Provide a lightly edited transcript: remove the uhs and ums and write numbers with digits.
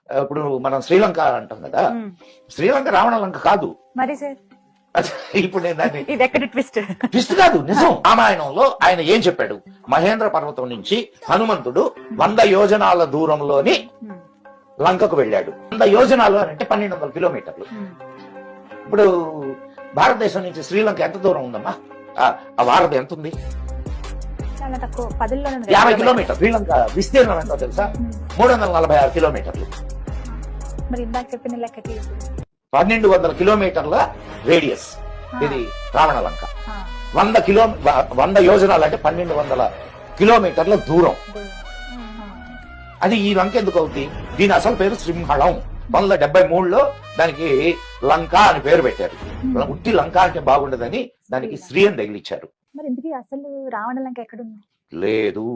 ఇప్పుడు మనం శ్రీలంక అంటాం కదా, శ్రీలంక రావణ లంక కాదు. మరి సార్ ఇప్పుడు నేను దాన్ని ఇది ఎక్కడ ట్విస్ట్? ట్విస్ట్ కాదు, నిజం. రామాయణంలో ఆయన ఏం చెప్పాడు? మహేంద్ర పర్వతం నుంచి హనుమంతుడు 100 యోజనాల దూరంలోని లంకకు వెళ్ళాడు. 100 యోజనాలు అని అంటే 1200 కిలోమీటర్లు. ఇప్పుడు భారతదేశం నుంచి శ్రీలంక ఎంత దూరం ఉందమ్మా? ఆ భారత్ ఎంత ఉంది? చాలా తక్కువ, 50 కిలోమీటర్. శ్రీలంక విస్తీర్ణం ఎంతో తెలుసా? 346 కిలోమీటర్లు. మరి ఇందాక చెప్పిన లెక్కకి 1200 కిలోమీటర్ల రేడియస్ ఇది రావణ లంక. 100 యోజనాలు అంటే 1200 కిలోమీటర్ల దూరం. అది ఈ లంక ఎందుకు అవుతుంది? దీని అసలు పేరు సింహళం. 1973లో దానికి లంక అని పేరు పెట్టారు. ఉట్టి లంక అంటే బాగుండదని దానికి శ్రీ అని తగిలిచ్చారు. మరి ఇందుకే అసలు రావణ లంక ఎక్కడుంది? లేదు.